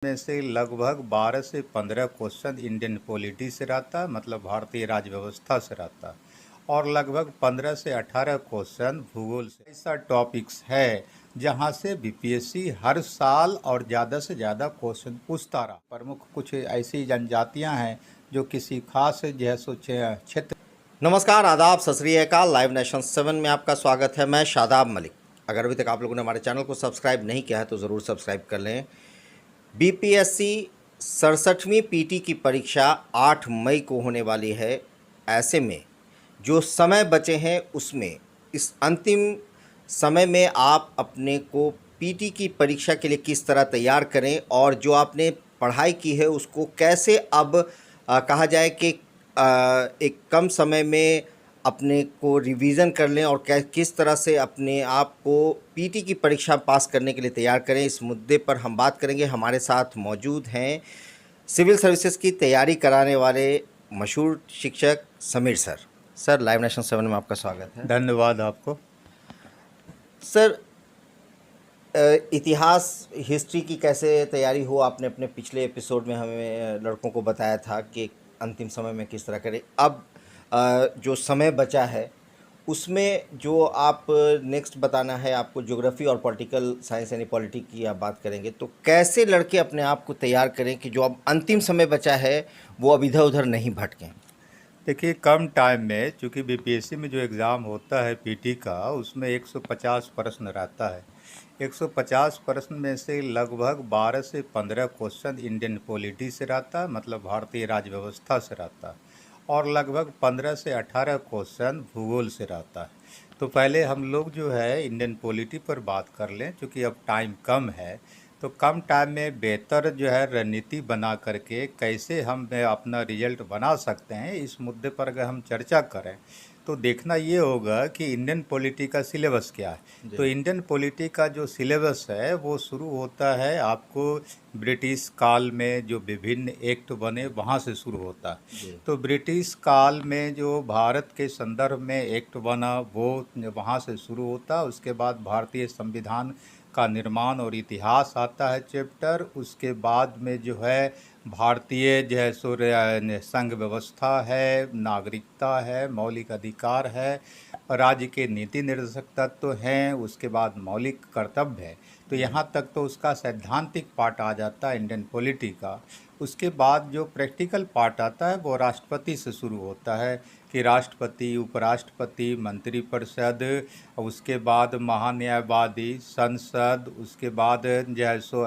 में से लगभग 12 से 15 क्वेश्चन इंडियन पॉलिटी से रहता है, मतलब भारतीय राज्य व्यवस्था से रहता है, और लगभग 15 से 18 क्वेश्चन भूगोल से। ऐसा टॉपिक्स है जहां से बीपीएससी हर साल और ज़्यादा से ज़्यादा क्वेश्चन पूछता रहा। प्रमुख कुछ ऐसी जनजातियां हैं जो किसी खास क्षेत्र। नमस्कार, आदाब, सत श्री अकाल। लाइव नेशन 7 में आपका स्वागत है। मैं शादाब मलिक। अगर अभी तक आप लोगों ने हमारे चैनल को सब्सक्राइब नहीं किया है तो ज़रूर सब्सक्राइब कर लें। बीपीएससी 67वीं पीटी की परीक्षा 8 मई को होने वाली है। ऐसे में जो समय बचे हैं उसमें इस अंतिम समय में आप अपने को पीटी की परीक्षा के लिए किस तरह तैयार करें और जो आपने पढ़ाई की है उसको कैसे अब कहा जाए कि एक कम समय में अपने को रिवीजन कर लें और किस तरह से अपने आप को पीटी की परीक्षा पास करने के लिए तैयार करें। इस मुद्दे पर हम बात करेंगे। हमारे साथ मौजूद हैं सिविल सर्विसेज की तैयारी कराने वाले मशहूर शिक्षक Sameer sir. Sir, live nation 7 में आपका स्वागत है। धन्यवाद आपको। सर, इतिहास हिस्ट्री की कैसे तैयारी हो? आपने अपने पिछले एपिसोड में हमें लड़कों को बताया था कि अंतिम समय में किस तरह करें। अब जो समय बचा है उसमें जो आप नेक्स्ट बताना है आपको, ज्योग्राफी और पॉलिटिकल साइंस यानी पॉलिटी की आप बात करेंगे, तो कैसे लड़के अपने आप को तैयार करें कि जो अब अंतिम समय बचा है वो अब इधर उधर नहीं भटकें? देखिए, कम टाइम में, चूँकि बीपीएससी में जो एग्ज़ाम होता है पीटी का, उसमें 150 प्रश्न रहता है। 150 प्रश्न में से लगभग 12 से 15 क्वेश्चन इंडियन पॉलिटी से रहता है, मतलब भारतीय राज्य व्यवस्था से रहता है, और लगभग 15 से 18 क्वेश्चन भूगोल से रहता है। तो पहले हम लोग जो है इंडियन पॉलिटी पर बात कर लें, क्योंकि अब टाइम कम है। तो कम टाइम में बेहतर जो है रणनीति बना करके कैसे हम अपना रिजल्ट बना सकते हैं, इस मुद्दे पर अगर हम चर्चा करें तो देखना ये होगा कि इंडियन पॉलिटी का सिलेबस क्या है। तो इंडियन पॉलिटी का जो सिलेबस है वो शुरू होता है आपको ब्रिटिश काल में जो विभिन्न एक्ट बने वहाँ से शुरू होता है। तो ब्रिटिश काल में जो भारत के संदर्भ में एक्ट बना वो वहाँ से शुरू होता है। उसके बाद भारतीय संविधान का निर्माण और इतिहास आता है चैप्टर। उसके बाद में जो है भारतीय जो है संघ व्यवस्था है, नागरिकता है, मौलिक अधिकार है, राज्य के नीति निर्देशक तत्व हैं, उसके बाद मौलिक कर्तव्य है। तो यहाँ तक तो उसका सैद्धांतिक पार्ट आ जाता है इंडियन पॉलिटी का। उसके बाद जो प्रैक्टिकल पार्ट आता है वो राष्ट्रपति से शुरू होता है कि राष्ट्रपति, उपराष्ट्रपति, मंत्रिपरिषद, उसके बाद महान्यायवादी, संसद, उसके बाद जो है सो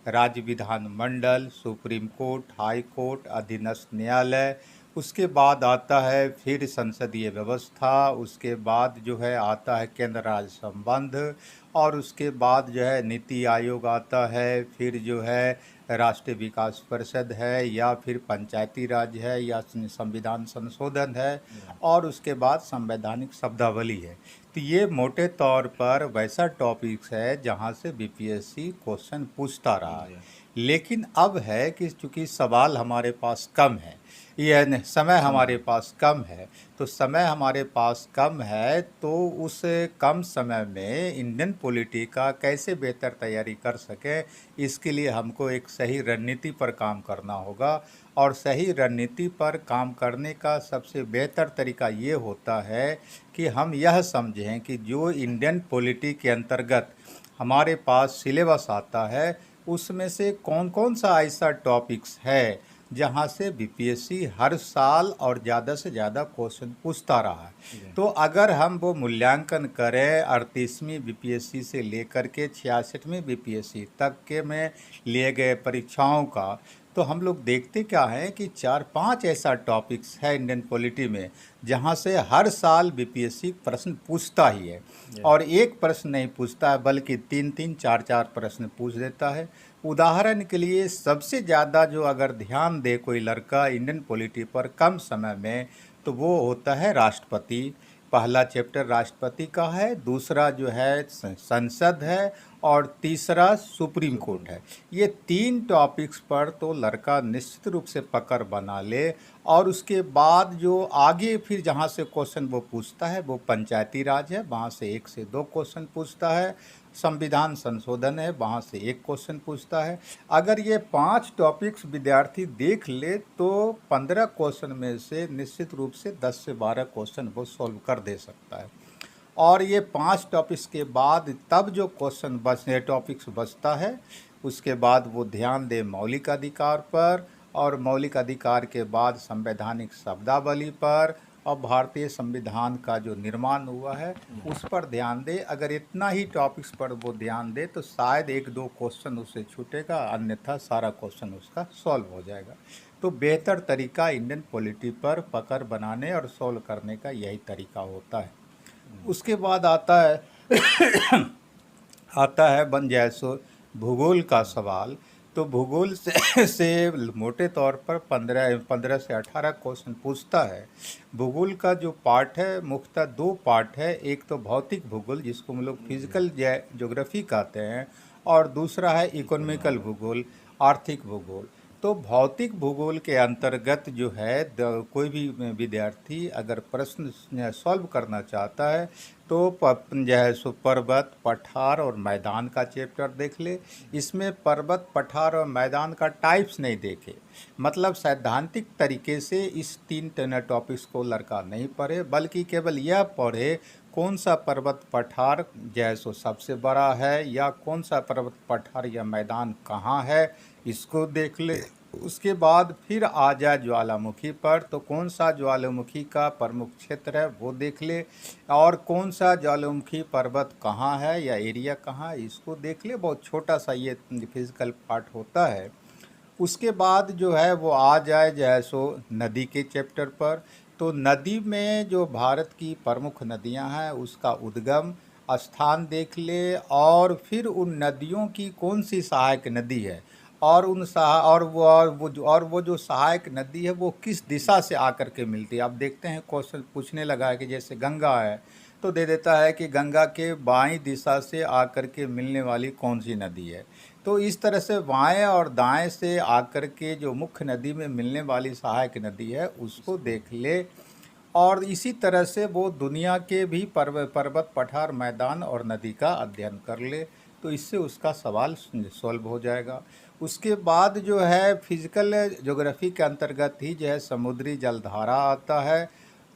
राज्य विधानमंडल, सुप्रीम कोर्ट, हाई कोर्ट, अधीनस्थ न्यायालय। उसके बाद आता है फिर संसदीय व्यवस्था। उसके बाद जो है आता है केंद्र राज्य संबंध, और उसके बाद जो है नीति आयोग आता है। फिर जो है राष्ट्रीय विकास परिषद है, या फिर पंचायती राज है, या संविधान संशोधन है, और उसके बाद संवैधानिक शब्दावली है। तो ये मोटे तौर पर वैसा टॉपिक्स है जहाँ से बीपीएससी क्वेश्चन पूछता रहा है। लेकिन अब है कि चूँकि सवाल हमारे पास कम है, ये समय हमारे पास कम है, तो समय हमारे पास कम है, तो उस कम समय में इंडियन पॉलिटी का कैसे बेहतर तैयारी कर सकें, इसके लिए हमको एक सही रणनीति पर काम करना होगा। और सही रणनीति पर काम करने का सबसे बेहतर तरीका ये होता है कि हम यह समझें कि जो इंडियन पॉलिटी के अंतर्गत हमारे पास सिलेबस आता है उसमें से कौन कौन सा ऐसा टॉपिक्स है जहाँ से बीपीएससी हर साल और ज़्यादा से ज़्यादा क्वेश्चन पूछता रहा है। तो अगर हम वो मूल्यांकन करें 38वीं बीपीएससी से लेकर के 66वीं बीपीएससी तक के में लिए गए परीक्षाओं का, तो हम लोग देखते क्या है कि 4-5 ऐसा टॉपिक्स है इंडियन पॉलिटी में जहाँ से हर साल बीपीएससी प्रश्न पूछता ही है। और एक प्रश्न नहीं पूछता है बल्कि 3-3, 4-4 प्रश्न पूछ देता है। उदाहरण के लिए सबसे ज़्यादा जो अगर ध्यान दे कोई लड़का इंडियन पॉलिटी पर कम समय में, तो वो होता है राष्ट्रपति। पहला चैप्टर राष्ट्रपति का है, दूसरा जो है संसद है, और तीसरा सुप्रीम कोर्ट है। ये 3 टॉपिक्स पर तो लड़का निश्चित रूप से पकड़ बना ले। और उसके बाद जो आगे फिर जहाँ से क्वेश्चन वो पूछता है वो पंचायती राज है, वहाँ से 1 से 2 क्वेश्चन पूछता है। संविधान संशोधन है, वहाँ से एक क्वेश्चन पूछता है। अगर ये 5 टॉपिक्स विद्यार्थी देख ले तो 15 क्वेश्चन में से निश्चित रूप से 10 से 12 क्वेश्चन वो सॉल्व कर दे सकता है। और ये 5 टॉपिक्स के बाद तब जो क्वेश्चन टॉपिक्स बचता है, उसके बाद वो ध्यान दे मौलिक अधिकार पर, और मौलिक अधिकार के बाद संवैधानिक शब्दावली पर, और भारतीय संविधान का जो निर्माण हुआ है उस पर ध्यान दे। अगर इतना ही टॉपिक्स पर वो ध्यान दे तो शायद 1-2 क्वेश्चन उससे छूटेगा, अन्यथा सारा क्वेश्चन उसका सॉल्व हो जाएगा। तो बेहतर तरीका इंडियन पॉलिटी पर पकड़ बनाने और सॉल्व करने का यही तरीका होता है। उसके बाद आता है बन जाए सो भूगोल का सवाल। तो भूगोल से मोटे तौर पर 15 से 18 क्वेश्चन पूछता है। भूगोल का जो पार्ट है मुख्यतः 2 पार्ट है, एक तो भौतिक भूगोल जिसको हम लोग फिजिकल ज्योग्राफी कहते हैं, और दूसरा है इकोनॉमिकल भूगोल, आर्थिक भूगोल। तो भौतिक भूगोल के अंतर्गत जो है कोई भी विद्यार्थी अगर प्रश्न सॉल्व करना चाहता है तो जो है सो पर्वत, पठार और मैदान का चैप्टर देख ले। इसमें पर्वत, पठार और मैदान का टाइप्स नहीं देखे, मतलब सैद्धांतिक तरीके से इस 3 टॉपिक्स को लड़का नहीं पढ़े, बल्कि केवल यह पढ़े कौन सा पर्वत पठार जो है सो सबसे बड़ा है, या कौन सा पर्वत पठार या मैदान कहाँ है, इसको देख ले। उसके बाद फिर आ जाए ज्वालामुखी पर, तो कौन सा ज्वालामुखी का प्रमुख क्षेत्र है वो देख ले, और कौन सा ज्वालामुखी पर्वत कहाँ है या एरिया कहाँ है इसको देख ले। बहुत छोटा सा ये फिजिकल पार्ट होता है। उसके बाद जो है वो आ जाए जो है सो नदी के चैप्टर पर। तो नदी में जो भारत की प्रमुख नदियां हैं उसका उद्गम स्थान देख ले, और फिर उन नदियों की कौन सी सहायक नदी है, और वो जो सहायक नदी है वो किस दिशा से आकर के मिलती है। आप देखते हैं क्वेश्चन पूछने लगा है कि जैसे गंगा है तो दे देता है कि गंगा के बाईं दिशा से आकर के मिलने वाली कौन सी नदी है। तो इस तरह से बाएं और दाएं से आकर के जो मुख्य नदी में मिलने वाली सहायक नदी है उसको देख ले, और इसी तरह से वो दुनिया के भी पर्वत, पठार, मैदान और नदी का अध्ययन कर ले, तो इससे उसका सवाल सॉल्व हो जाएगा। उसके बाद जो है फिजिकल ज्योग्राफी के अंतर्गत ही जो है समुद्री जलधारा आता है।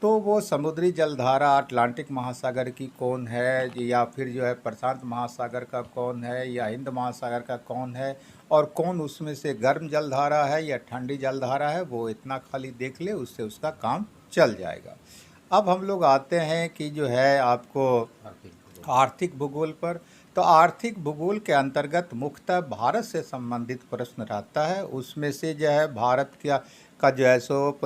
तो वो समुद्री जलधारा अटलांटिक महासागर की कौन है, या फिर जो है प्रशांत महासागर का कौन है, या हिंद महासागर का कौन है, और कौन उसमें से गर्म जलधारा है या ठंडी जलधारा है, वो इतना खाली देख ले, उससे उसका काम चल जाएगा। अब हम लोग आते हैं कि जो है आपको आर्थिक भूगोल पर। तो आर्थिक भूगोल के अंतर्गत मुख्यतः भारत से संबंधित प्रश्न रहता है। उसमें से जो है भारत का जो है सो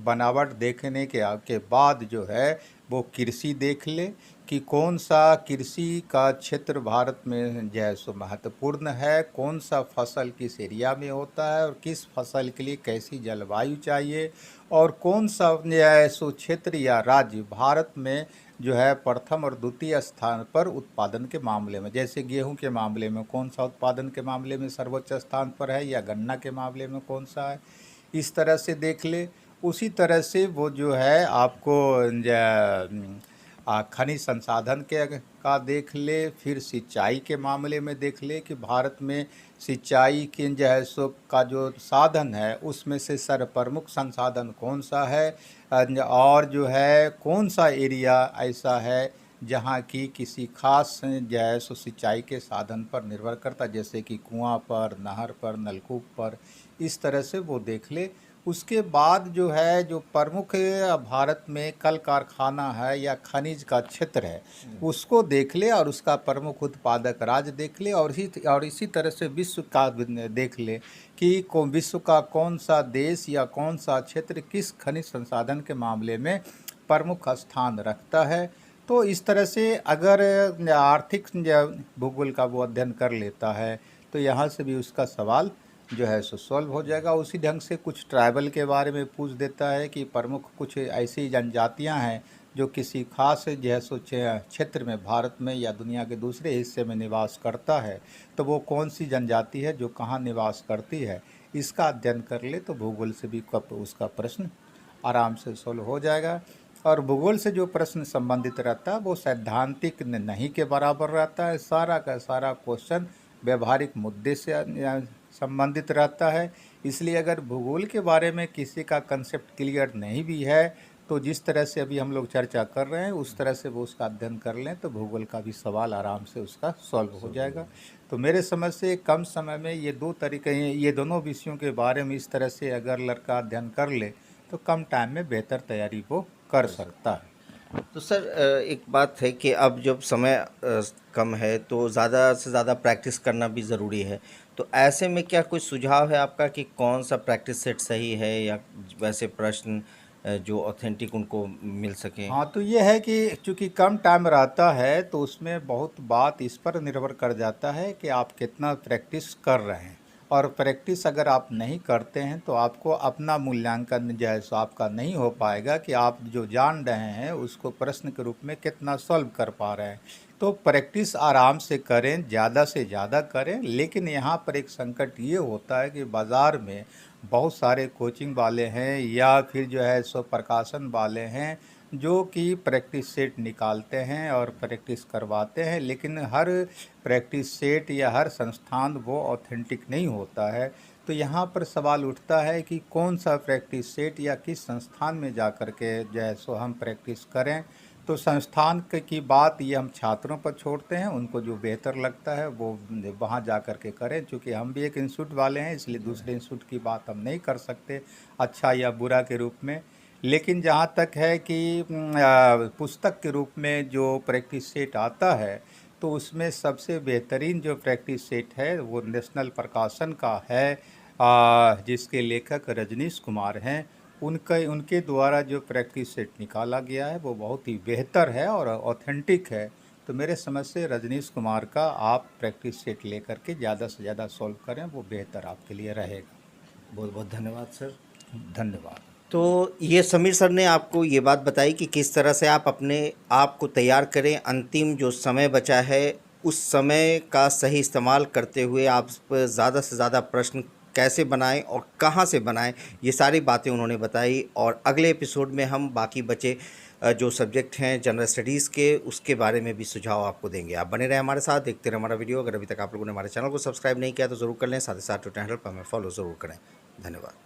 बनावट देखने के बाद जो है वो कृषि देख ले कि कौन सा कृषि का क्षेत्र भारत में जो है सो महत्वपूर्ण है, कौन सा फसल किस एरिया में होता है, और किस फसल के लिए कैसी जलवायु चाहिए, और कौन सा जो है सो क्षेत्र या राज्य भारत में जो है प्रथम और द्वितीय स्थान पर उत्पादन के मामले में, जैसे गेहूं के मामले में कौन सा उत्पादन के मामले में सर्वोच्च स्थान पर है, या गन्ना के मामले में कौन सा है, इस तरह से देख ले। उसी तरह से वो जो है आपको खनिज संसाधन का देख ले। फिर सिंचाई के मामले में देख ले कि भारत में सिंचाई के जो है सो का जो साधन है उसमें से सर्वप्रमुख संसाधन कौन सा है, और जो है कौन सा एरिया ऐसा है जहाँ की किसी खास जो है सो सिंचाई के साधन पर निर्भर करता, जैसे कि कुआं पर, नहर पर, नलकूप पर, इस तरह से वो देख ले। उसके बाद जो है जो प्रमुख भारत में कल कारखाना है या खनिज का क्षेत्र है उसको देख ले, और उसका प्रमुख उत्पादक राज्य देख ले, और इसी तरह से विश्व का देख ले कि विश्व का कौन सा देश या कौन सा क्षेत्र किस खनिज संसाधन के मामले में प्रमुख स्थान रखता है। तो इस तरह से अगर आर्थिक भूगोल का वो अध्ययन कर लेता है तो यहाँ से भी उसका सवाल जो है सो सॉल्व हो जाएगा। उसी ढंग से कुछ ट्राइबल के बारे में पूछ देता है कि प्रमुख कुछ ऐसी जनजातियां हैं जो किसी खास जो है सो क्षेत्र में भारत में या दुनिया के दूसरे हिस्से में निवास करता है, तो वो कौन सी जनजाति है जो कहाँ निवास करती है, इसका अध्ययन कर ले तो भूगोल से भी उसका प्रश्न आराम से सॉल्व हो जाएगा। और भूगोल से जो प्रश्न संबंधित रहता है वो सैद्धांतिक नहीं के बराबर रहता है। सारा का सारा क्वेश्चन व्यवहारिक मुद्दे से संबंधित रहता है। इसलिए अगर भूगोल के बारे में किसी का कंसेप्ट क्लियर नहीं भी है तो जिस तरह से अभी हम लोग चर्चा कर रहे हैं उस तरह से वो उसका अध्ययन कर लें तो भूगोल का भी सवाल आराम से उसका सॉल्व हो जाएगा। तो मेरे समझ से कम समय में ये दो तरीके हैं, ये दोनों विषयों के बारे में इस तरह से अगर लड़का अध्ययन कर ले तो कम टाइम में बेहतर तैयारी वो कर सकता है। तो सर एक बात है कि अब जब समय कम है तो ज़्यादा से ज़्यादा प्रैक्टिस करना भी ज़रूरी है। तो ऐसे में क्या कोई सुझाव है आपका कि कौन सा प्रैक्टिस सेट सही है या वैसे प्रश्न जो ऑथेंटिक उनको मिल सकें? हाँ, तो ये है कि चूँकि कम टाइम रहता है तो उसमें बहुत बात इस पर निर्भर कर जाता है कि आप कितना प्रैक्टिस कर रहे हैं। और प्रैक्टिस अगर आप नहीं करते हैं तो आपको अपना मूल्यांकन जो है सो आपका नहीं हो पाएगा कि आप जो जान रहे हैं उसको प्रश्न के रूप में कितना सॉल्व कर पा रहे हैं। तो प्रैक्टिस आराम से करें, ज़्यादा से ज़्यादा करें, लेकिन यहाँ पर एक संकट ये होता है कि बाज़ार में बहुत सारे कोचिंग वाले हैं या फिर जो है सो प्रकाशन वाले हैं जो कि प्रैक्टिस सेट निकालते हैं और प्रैक्टिस करवाते हैं, लेकिन हर प्रैक्टिस सेट या हर संस्थान वो ऑथेंटिक नहीं होता है। तो यहाँ पर सवाल उठता है कि कौन सा प्रैक्टिस सेट या किस संस्थान में जा कर के जो है सो हम प्रैक्टिस करें। तो संस्थान की बात ये हम छात्रों पर छोड़ते हैं, उनको जो बेहतर लगता है वो वहाँ जा कर के करें। चूँकि हम भी एक इंस्टीट्यूट वाले हैं इसलिए दूसरे इंस्टीट्यूट की बात हम नहीं कर सकते अच्छा या बुरा के रूप में। लेकिन जहाँ तक है कि पुस्तक के रूप में जो प्रैक्टिस सेट आता है तो उसमें सबसे बेहतरीन जो प्रैक्टिस सेट है वो नेशनल प्रकाशन का है, जिसके लेखक रजनीश कुमार हैं। उनके द्वारा जो प्रैक्टिस सेट निकाला गया है वो बहुत ही बेहतर है और ऑथेंटिक है। तो मेरे समझ से रजनीश कुमार का आप प्रैक्टिस सेट लेकर के ज़्यादा से ज़्यादा सॉल्व करें, वो बेहतर आपके लिए रहेगा। बहुत बहुत धन्यवाद सर। धन्यवाद। तो ये समीर सर ने आपको ये बात बताई कि किस तरह से आप अपने आप को तैयार करें, अंतिम जो समय बचा है उस समय का सही इस्तेमाल करते हुए आप ज़्यादा से ज़्यादा प्रश्न कैसे बनाएं और कहां से बनाएं, ये सारी बातें उन्होंने बताई। और अगले एपिसोड में हम बाकी बचे जो सब्जेक्ट हैं जनरल स्टडीज़ के उसके बारे में भी सुझाव आपको देंगे। आप बने रहें हमारे साथ, देखते रहें हमारा वीडियो। अगर अभी तक आप लोगों ने हमारे चैनल को सब्सक्राइब नहीं किया तो ज़रूर कर लें, साथ ही साथ ट्विटर हैंडल पर हमें फॉलो ज़रूर करें। धन्यवाद।